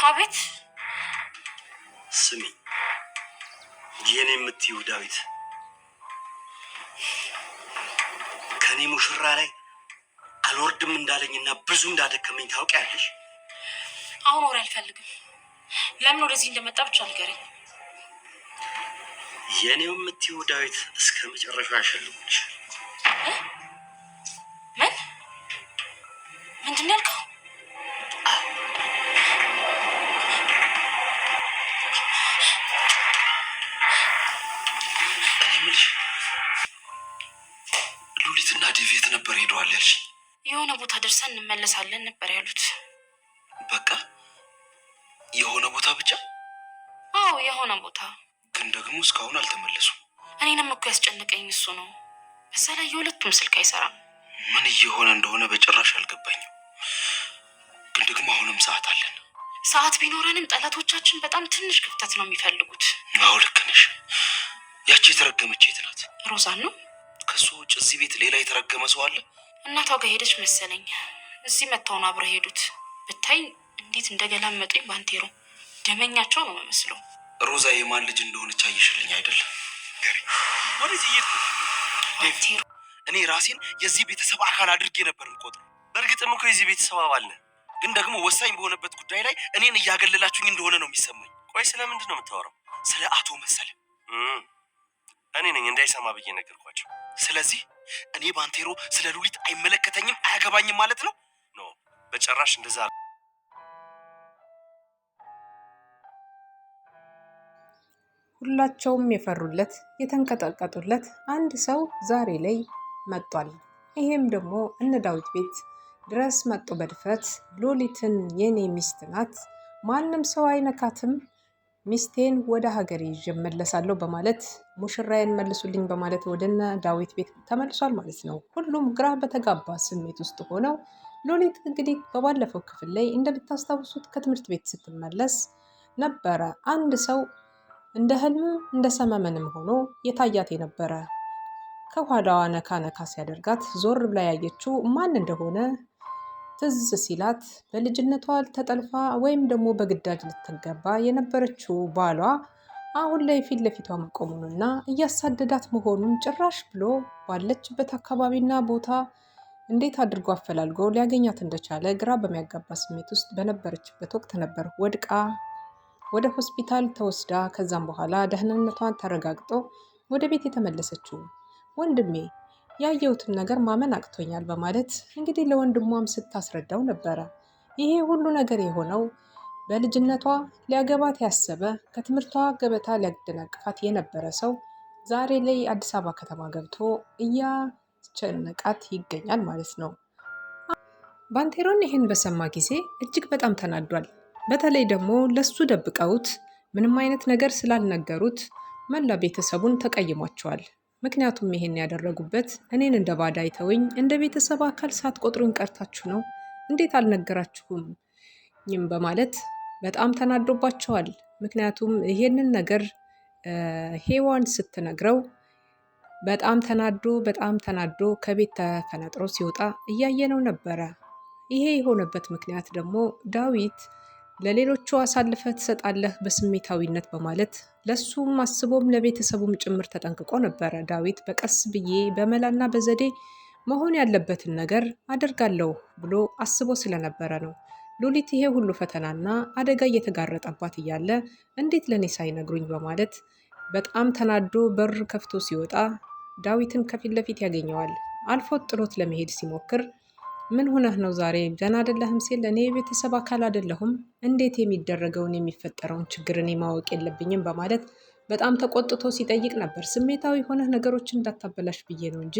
አቤት። ስሚ፣ የኔ የምትይው ዳዊት ከኔ ሙሽራ ላይ አልወርድም እንዳለኝና ብዙ እንዳደከመኝ ታውቂያለሽ። አሁን ወሬ አልፈልግም። ለምን ወደዚህ እንደመጣ ብቻ ንገረኝ። የኔው የምትይው ዳዊት እስከ መጨረሻው ያሸልሙልሽ። ምንድን ያልከው? ሉሊትና ዴቭ የት ነበር ሄደዋል ያልሽ? የሆነ ቦታ ደርሰን እንመለሳለን ነበር ያሉት። በቃ የሆነ ቦታ ብቻ? አዎ የሆነ ቦታ። ግን ደግሞ እስካሁን አልተመለሱም። እኔንም እኮ ያስጨነቀኝ እሱ ነው። በዛ ላይ የሁለቱም ስልክ አይሰራም። ምን እየሆነ እንደሆነ በጭራሽ አልገባኝም። ግን ደግሞ አሁንም ሰዓት አለን። ሰዓት ቢኖረንም ጠላቶቻችን በጣም ትንሽ ክፍተት ነው የሚፈልጉት። አዎ ልክ ነሽ። ያቺ የተረገመች የት ናት? ሮዛን ነው። ከሱ ውጭ እዚህ ቤት ሌላ የተረገመ ሰው አለ? እናቷ ጋር ሄደች መሰለኝ። እዚህ መጥተው ነው አብረው ሄዱት። ብታይ እንዴት እንደገላመጡኝ ባንቴሮ። ደመኛቸው ነው መስለው። ሮዛ የማን ልጅ እንደሆነች አየሽልኝ አይደል? ወደዚህ ባንቴሮ፣ እኔ ራሴን የዚህ ቤተሰብ አካል አድርጌ ነበር እንቆጥር። በእርግጥም እኮ የዚህ ቤተሰብ አባል ነህ። ግን ደግሞ ወሳኝ በሆነበት ጉዳይ ላይ እኔን እያገለላችሁኝ እንደሆነ ነው የሚሰማኝ። ቆይ ስለምንድን ነው የምታወራው? ስለ አቶ መሰለ እኔ ነኝ እንዳይሰማ ብዬ ነገርኳቸው። ስለዚህ እኔ ባንቴሮ ስለ ሉሊት አይመለከተኝም አያገባኝም ማለት ነው? ኖ በጭራሽ እንደዛ። ሁላቸውም የፈሩለት የተንቀጠቀጡለት አንድ ሰው ዛሬ ላይ መጥቷል። ይሄም ደግሞ እነ ዳዊት ቤት ድረስ መጡ በድፍረት። ሉሊትን የኔ ሚስት ናት፣ ማንም ሰው አይነካትም፣ ሚስቴን ወደ ሀገሬ ይዤ እመለሳለሁ በማለት ሙሽራዬን መልሱልኝ በማለት ወደነ ዳዊት ቤት ተመልሷል ማለት ነው። ሁሉም ግራ በተጋባ ስሜት ውስጥ ሆነው ሉሊት እንግዲህ በባለፈው ክፍል ላይ እንደምታስታውሱት ከትምህርት ቤት ስትመለስ ነበረ አንድ ሰው እንደ ህልም እንደ ሰመመንም ሆኖ የታያት የነበረ። ከኋላዋ ነካ ነካ ሲያደርጋት ዞር ብላ ያየችው ማን እንደሆነ ትዝ ሲላት በልጅነቷ ተጠልፋ ወይም ደግሞ በግዳጅ ልትገባ የነበረችው ባሏ አሁን ላይ ፊት ለፊቷ መቆሙንና እያሳደዳት መሆኑን ጭራሽ ብሎ ባለችበት አካባቢና ቦታ እንዴት አድርጎ አፈላልጎ ሊያገኛት እንደቻለ ግራ በሚያጋባ ስሜት ውስጥ በነበረችበት ወቅት ነበር ወድቃ ወደ ሆስፒታል ተወስዳ ከዛም በኋላ ደህንነቷን ተረጋግጦ ወደ ቤት የተመለሰችው። ወንድሜ ያየሁትን ነገር ማመን አቅቶኛል በማለት እንግዲህ ለወንድሟም ስታስረዳው ነበረ። ይሄ ሁሉ ነገር የሆነው በልጅነቷ ሊያገባት ያሰበ ከትምህርቷ ገበታ ሊያደናቅፋት የነበረ ሰው ዛሬ ላይ አዲስ አበባ ከተማ ገብቶ እያስጨነቃት ይገኛል ማለት ነው። ባንቴሮን ይህን በሰማ ጊዜ እጅግ በጣም ተናዷል። በተለይ ደግሞ ለሱ ደብቀውት ምንም አይነት ነገር ስላልነገሩት መላ ቤተሰቡን ተቀይሟቸዋል። ምክንያቱም ይሄን ያደረጉበት እኔን እንደ ባዳ አይተውኝ እንደ ቤተሰብ አካል ሳትቆጥሩኝ ቀርታችሁ ነው፣ እንዴት አልነገራችሁም በማለት በጣም ተናዶባቸዋል። ምክንያቱም ይሄንን ነገር ሄዋን ስትነግረው በጣም ተናዶ ከቤት ተፈነጥሮ ሲወጣ እያየነው ነበረ። ይሄ የሆነበት ምክንያት ደግሞ ዳዊት ለሌሎቹ አሳልፈ ትሰጣለህ በስሜታዊነት በማለት ለሱም አስቦም ለቤተሰቡም ጭምር ተጠንቅቆ ነበረ። ዳዊት በቀስ ብዬ በመላና በዘዴ መሆን ያለበትን ነገር አደርጋለሁ ብሎ አስቦ ስለነበረ ነው። ሉሊት ይሄ ሁሉ ፈተናና አደጋ እየተጋረጠባት እያለ እንዴት ለኔ ሳይነግሩኝ በማለት በጣም ተናዶ በር ከፍቶ ሲወጣ ዳዊትን ከፊት ለፊት ያገኘዋል። አልፎት ጥሎት ለመሄድ ሲሞክር ምን ሆነህ ነው ዛሬ ደህና አይደለህም ሲል እኔ የቤተሰብ አካል አይደለሁም፣ እንዴት የሚደረገውን የሚፈጠረውን ችግር እኔ ማወቅ የለብኝም በማለት በጣም ተቆጥቶ ሲጠይቅ ነበር። ስሜታዊ ሆነህ ነገሮችን እንዳታበላሽ ብዬ ነው እንጂ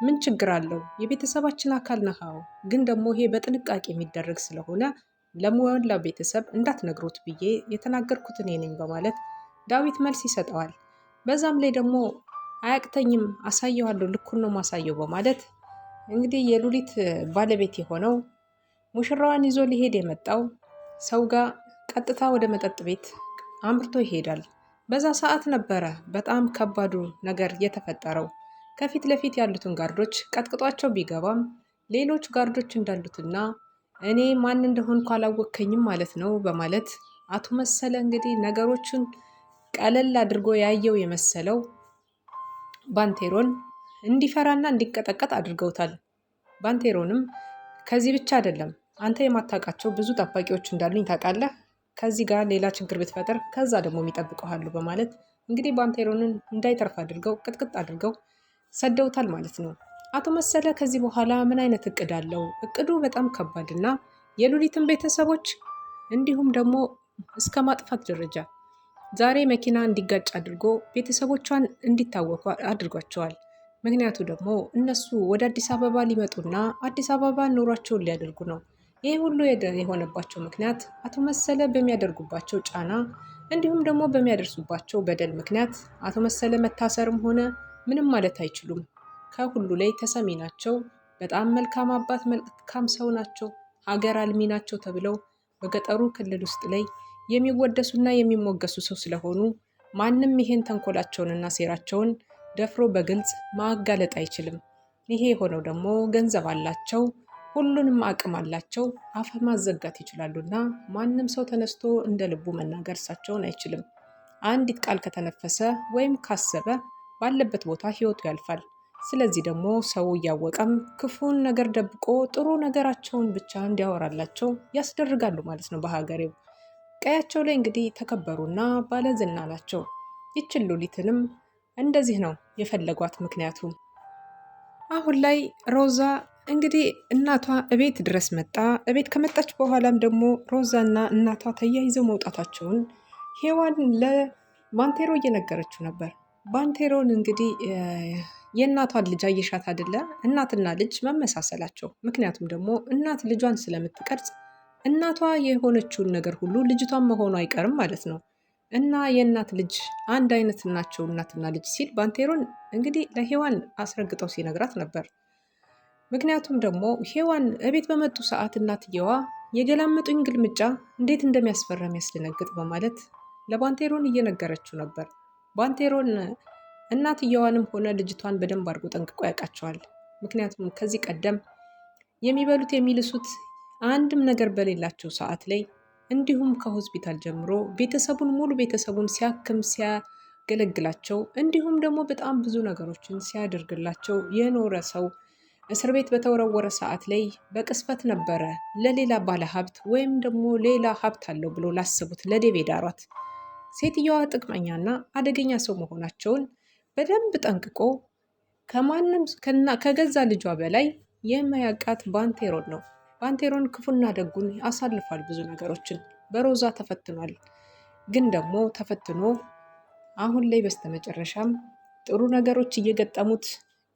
ምን ችግር አለው? የቤተሰባችን አካል ነህ። ግን ደግሞ ይሄ በጥንቃቄ የሚደረግ ስለሆነ ለሞላ ቤተሰብ እንዳትነግሩት ብዬ የተናገርኩት እኔ ነኝ በማለት ዳዊት መልስ ይሰጠዋል። በዛም ላይ ደግሞ አያቅተኝም፣ አሳየዋለሁ፣ ልኩን ነው ማሳየው በማለት እንግዲህ የሉሊት ባለቤት የሆነው ሙሽራዋን ይዞ ሊሄድ የመጣው ሰው ጋር ቀጥታ ወደ መጠጥ ቤት አምርቶ ይሄዳል። በዛ ሰዓት ነበረ በጣም ከባዱ ነገር የተፈጠረው። ከፊት ለፊት ያሉትን ጋርዶች ቀጥቅጧቸው ቢገባም ሌሎች ጋርዶች እንዳሉትና እኔ ማን እንደሆንኩ አላወከኝም ማለት ነው በማለት አቶ መሰለ እንግዲህ ነገሮችን ቀለል አድርጎ ያየው የመሰለው ባንቴሮን እንዲፈራና እንዲቀጠቀጥ አድርገውታል። ባንቴሮንም ከዚህ ብቻ አይደለም አንተ የማታውቃቸው ብዙ ጠባቂዎች እንዳሉኝ ታውቃለህ፣ ከዚህ ጋር ሌላ ችግር ብትፈጥር ከዛ ደግሞ የሚጠብቀዋሉ በማለት እንግዲህ ባንቴሮንን እንዳይተርፍ አድርገው ቅጥቅጥ አድርገው ሰደውታል ማለት ነው። አቶ መሰለ ከዚህ በኋላ ምን አይነት እቅድ አለው? እቅዱ በጣም ከባድና የሉሊትን ቤተሰቦች እንዲሁም ደግሞ እስከ ማጥፋት ደረጃ ዛሬ መኪና እንዲጋጭ አድርጎ ቤተሰቦቿን እንዲታወቁ አድርጓቸዋል። ምክንያቱ ደግሞ እነሱ ወደ አዲስ አበባ ሊመጡና አዲስ አበባ ኑሯቸውን ሊያደርጉ ነው። ይህ ሁሉ የሆነባቸው ምክንያት አቶ መሰለ በሚያደርጉባቸው ጫና እንዲሁም ደግሞ በሚያደርሱባቸው በደል ምክንያት አቶ መሰለ መታሰርም ሆነ ምንም ማለት አይችሉም። ከሁሉ ላይ ተሰሚ ናቸው። በጣም መልካም አባት፣ መልካም ሰው ናቸው፣ ሀገር አልሚ ናቸው ተብለው በገጠሩ ክልል ውስጥ ላይ የሚወደሱና የሚሞገሱ ሰው ስለሆኑ ማንም ይሄን ተንኮላቸውንና ሴራቸውን ደፍሮ በግልጽ ማጋለጥ አይችልም። ይሄ የሆነው ደግሞ ገንዘብ አላቸው፣ ሁሉንም አቅም አላቸው፣ አፍ ማዘጋት ይችላሉና ማንም ሰው ተነስቶ እንደ ልቡ መናገር እሳቸውን አይችልም። አንዲት ቃል ከተነፈሰ ወይም ካሰበ ባለበት ቦታ ህይወቱ ያልፋል። ስለዚህ ደግሞ ሰው እያወቀም ክፉን ነገር ደብቆ ጥሩ ነገራቸውን ብቻ እንዲያወራላቸው ያስደርጋሉ ማለት ነው። በሀገሬው ቀያቸው ላይ እንግዲህ ተከበሩና ባለዝና ናቸው። ይችን ሉሊትንም እንደዚህ ነው የፈለጓት። ምክንያቱም አሁን ላይ ሮዛ እንግዲህ እናቷ እቤት ድረስ መጣ። እቤት ከመጣች በኋላም ደግሞ ሮዛና እናቷ ተያይዘው መውጣታቸውን ሔዋን ለባንቴሮ እየነገረችው ነበር። ባንቴሮን እንግዲህ የእናቷን ልጅ አየሻት አይደለ? እናትና ልጅ መመሳሰላቸው። ምክንያቱም ደግሞ እናት ልጇን ስለምትቀርጽ እናቷ የሆነችውን ነገር ሁሉ ልጅቷን መሆኑ አይቀርም ማለት ነው። እና የእናት ልጅ አንድ አይነት ናቸው እናትና ልጅ ሲል ባንቴሮን እንግዲህ ለሔዋን አስረግጠው ሲነግራት ነበር። ምክንያቱም ደግሞ ሔዋን እቤት በመጡ ሰዓት እናትየዋ የገላመጡኝ ግልምጫ እንዴት እንደሚያስፈራ የሚያስደነግጥ በማለት ለባንቴሮን እየነገረችው ነበር። ባንቴሮን እናትየዋንም ሆነ ልጅቷን በደንብ አድርጎ ጠንቅቆ ያውቃቸዋል። ምክንያቱም ከዚህ ቀደም የሚበሉት የሚልሱት አንድም ነገር በሌላቸው ሰዓት ላይ እንዲሁም ከሆስፒታል ጀምሮ ቤተሰቡን ሙሉ ቤተሰቡን ሲያክም ሲያገለግላቸው እንዲሁም ደግሞ በጣም ብዙ ነገሮችን ሲያደርግላቸው የኖረ ሰው እስር ቤት በተወረወረ ሰዓት ላይ በቅስፈት ነበረ ለሌላ ባለሀብት ወይም ደግሞ ሌላ ሀብት አለው ብሎ ላሰቡት ለዴቭ ዳሯት። ሴትየዋ ጥቅመኛና አደገኛ ሰው መሆናቸውን በደንብ ጠንቅቆ ከማንም ከገዛ ልጇ በላይ የማያውቃት ባንቴሮን ነው። ባንቴሮን ክፉና ደጉን አሳልፏል። ብዙ ነገሮችን በሮዛ ተፈትኗል። ግን ደግሞ ተፈትኖ አሁን ላይ በስተመጨረሻም ጥሩ ነገሮች እየገጠሙት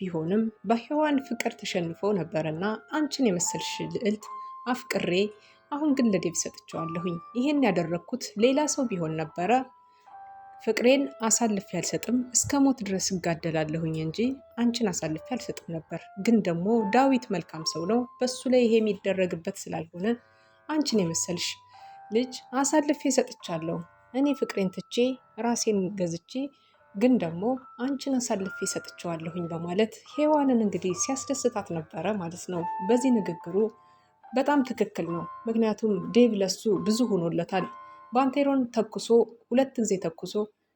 ቢሆንም በሔዋን ፍቅር ተሸንፎ ነበርና አንቺን የመሰልሽ ልዕልት አፍቅሬ አሁን ግን ለዴቭ ሰጥቼዋለሁኝ። ይሄን ያደረግኩት ሌላ ሰው ቢሆን ነበረ ፍቅሬን አሳልፌ አልሰጥም፣ እስከ ሞት ድረስ እጋደላለሁኝ እንጂ አንቺን አሳልፌ አልሰጥም ነበር። ግን ደግሞ ዳዊት መልካም ሰው ነው፣ በሱ ላይ ይሄ የሚደረግበት ስላልሆነ አንቺን የመሰልሽ ልጅ አሳልፌ ሰጥቻለሁ። እኔ ፍቅሬን ትቼ ራሴን ገዝቼ ግን ደግሞ አንቺን አሳልፌ ሰጥቼዋለሁኝ በማለት ሔዋንን እንግዲህ ሲያስደስታት ነበረ ማለት ነው። በዚህ ንግግሩ በጣም ትክክል ነው። ምክንያቱም ዴቭ ለሱ ብዙ ሆኖለታል። ባንቴሮን ተኩሶ 2 ጊዜ ተኩሶ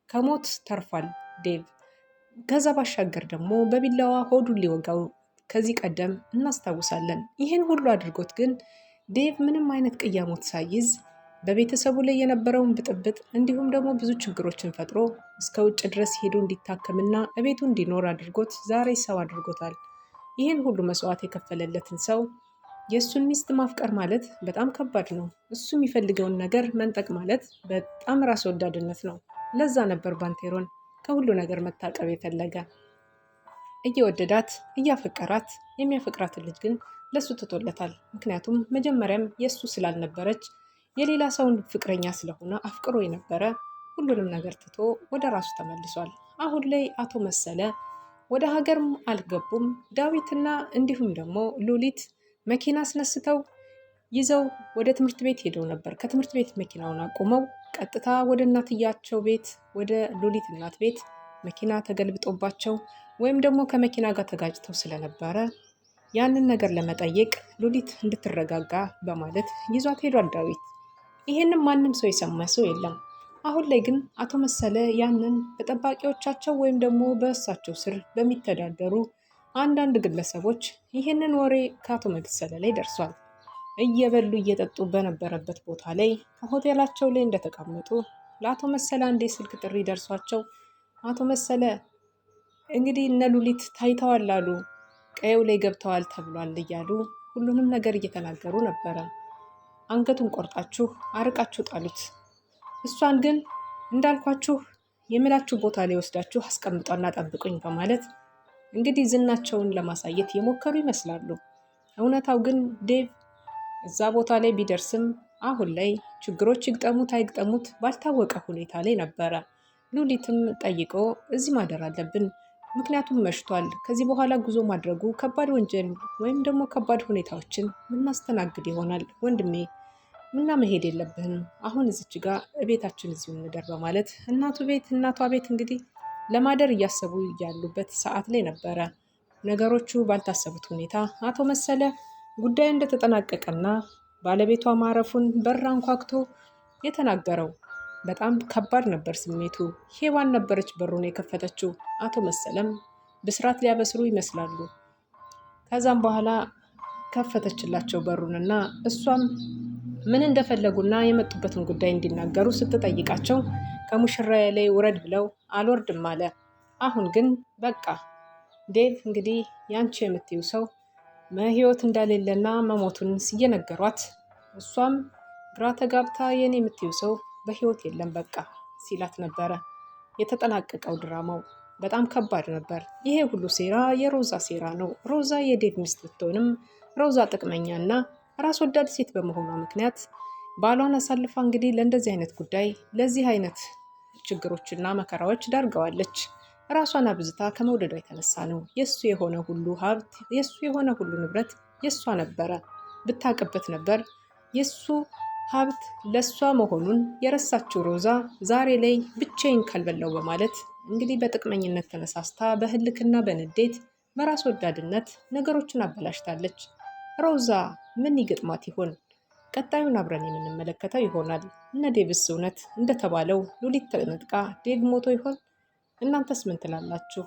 ከሞት ተርፏል ዴቭ። ከዛ ባሻገር ደግሞ በቢላዋ ሆዱን ሊወጋው ከዚህ ቀደም እናስታውሳለን። ይህን ሁሉ አድርጎት ግን ዴቭ ምንም አይነት ቅያሞት ሳይዝ በቤተሰቡ ላይ የነበረውን ብጥብጥ እንዲሁም ደግሞ ብዙ ችግሮችን ፈጥሮ እስከ ውጭ ድረስ ሄዶ እንዲታከምና እቤቱ እንዲኖር አድርጎት ዛሬ ሰው አድርጎታል። ይህን ሁሉ መስዋዕት የከፈለለትን ሰው የእሱን ሚስት ማፍቀር ማለት በጣም ከባድ ነው። እሱ የሚፈልገውን ነገር መንጠቅ ማለት በጣም ራስ ወዳድነት ነው። ለዛ ነበር ባንቴሮን ከሁሉ ነገር መታቀብ የፈለገ። እየወደዳት እያፈቀራት የሚያፈቅራትን ልጅ ግን ለሱ ትቶለታል። ምክንያቱም መጀመሪያም የእሱ ስላልነበረች የሌላ ሰውን ፍቅረኛ ስለሆነ አፍቅሮ የነበረ ሁሉንም ነገር ትቶ ወደ ራሱ ተመልሷል። አሁን ላይ አቶ መሰለ ወደ ሀገርም አልገቡም። ዳዊትና እንዲሁም ደግሞ ሉሊት መኪና አስነስተው ይዘው ወደ ትምህርት ቤት ሄደው ነበር። ከትምህርት ቤት መኪናውን አቁመው ቀጥታ ወደ እናትያቸው ቤት ወደ ሉሊት እናት ቤት መኪና ተገልብጦባቸው ወይም ደግሞ ከመኪና ጋር ተጋጭተው ስለነበረ ያንን ነገር ለመጠየቅ ሉሊት እንድትረጋጋ በማለት ይዟት ሄዷል ዳዊት። ይሄንም ማንም ሰው የሰማ ሰው የለም። አሁን ላይ ግን አቶ መሰለ ያንን በጠባቂዎቻቸው ወይም ደግሞ በእሳቸው ስር በሚተዳደሩ አንዳንድ ግለሰቦች ይህንን ወሬ ከአቶ መሰለ ላይ ደርሷል። እየበሉ እየጠጡ በነበረበት ቦታ ላይ ከሆቴላቸው ላይ እንደተቀመጡ ለአቶ መሰለ አንዴ ስልክ ጥሪ ደርሷቸው አቶ መሰለ እንግዲህ እነ ሉሊት ታይተዋል አሉ፣ ቀየው ላይ ገብተዋል ተብሏል እያሉ ሁሉንም ነገር እየተናገሩ ነበረ። አንገቱን ቆርጣችሁ አርቃችሁ ጣሉት፣ እሷን ግን እንዳልኳችሁ የምላችሁ ቦታ ላይ ወስዳችሁ አስቀምጧና ጠብቁኝ በማለት እንግዲህ ዝናቸውን ለማሳየት የሞከሩ ይመስላሉ። እውነታው ግን ዴቭ እዛ ቦታ ላይ ቢደርስም አሁን ላይ ችግሮች ይግጠሙት አይግጠሙት ባልታወቀ ሁኔታ ላይ ነበረ። ሉሊትም ጠይቆ እዚህ ማደር አለብን፣ ምክንያቱም መሽቷል፣ ከዚህ በኋላ ጉዞ ማድረጉ ከባድ ወንጀል ወይም ደግሞ ከባድ ሁኔታዎችን ምናስተናግድ ይሆናል ወንድሜ ምና መሄድ የለብህም፣ አሁን እዚች ጋር ቤታችን እዚሁ እንደር በማለት እናቷ ቤት እንግዲህ ለማደር እያሰቡ ያሉበት ሰዓት ላይ ነበረ ነገሮቹ ባልታሰቡት ሁኔታ አቶ መሰለ ጉዳዩ እንደተጠናቀቀና ባለቤቷ ማረፉን በር አንኳኩቶ የተናገረው። በጣም ከባድ ነበር ስሜቱ። ሄዋን ነበረች በሩን የከፈተችው። አቶ መሰለም ብስራት ሊያበስሩ ይመስላሉ። ከዛም በኋላ ከፈተችላቸው በሩንና እሷም ምን እንደፈለጉና የመጡበትን ጉዳይ እንዲናገሩ ስትጠይቃቸው ከሙሽራዬ ላይ ውረድ ብለው አልወርድም አለ። አሁን ግን በቃ ዴቭ እንግዲህ ያንቺ የምትይው ሰው ህይወት እንደሌለና መሞቱን እየነገሯት እሷም ግራ ተጋብታ የኔ የምትይው ሰው በህይወት የለም በቃ ሲላት ነበረ የተጠናቀቀው ድራማው። በጣም ከባድ ነበር። ይሄ ሁሉ ሴራ የሮዛ ሴራ ነው። ሮዛ የዴቭ ሚስት ብትሆንም ሮዛ ጥቅመኛና ራስ ወዳድ ሴት በመሆኗ ምክንያት ባሏን አሳልፋ እንግዲህ ለእንደዚህ አይነት ጉዳይ ለዚህ አይነት ችግሮችና መከራዎች ዳርገዋለች። ራሷን አብዝታ ከመውደዷ የተነሳ ነው። የሱ የሆነ ሁሉ ሀብት፣ የሱ የሆነ ሁሉ ንብረት የሷ ነበረ። ብታቅበት ነበር የሱ ሀብት ለሷ መሆኑን የረሳችው ሮዛ ዛሬ ላይ ብቻዬን ካልበላው በማለት እንግዲህ በጥቅመኝነት ተነሳስታ በህልክና በንዴት በራስ ወዳድነት ነገሮችን አበላሽታለች። ሮዛ ምን ይገጥማት ይሆን? ቀጣዩን አብረን የምንመለከተው ይሆናል። እነ ዴቭስ እውነት እንደተባለው ሉሊት ተነጥቃ ዴቭ ሞቶ ይሆን? እናንተስ ምን ትላላችሁ?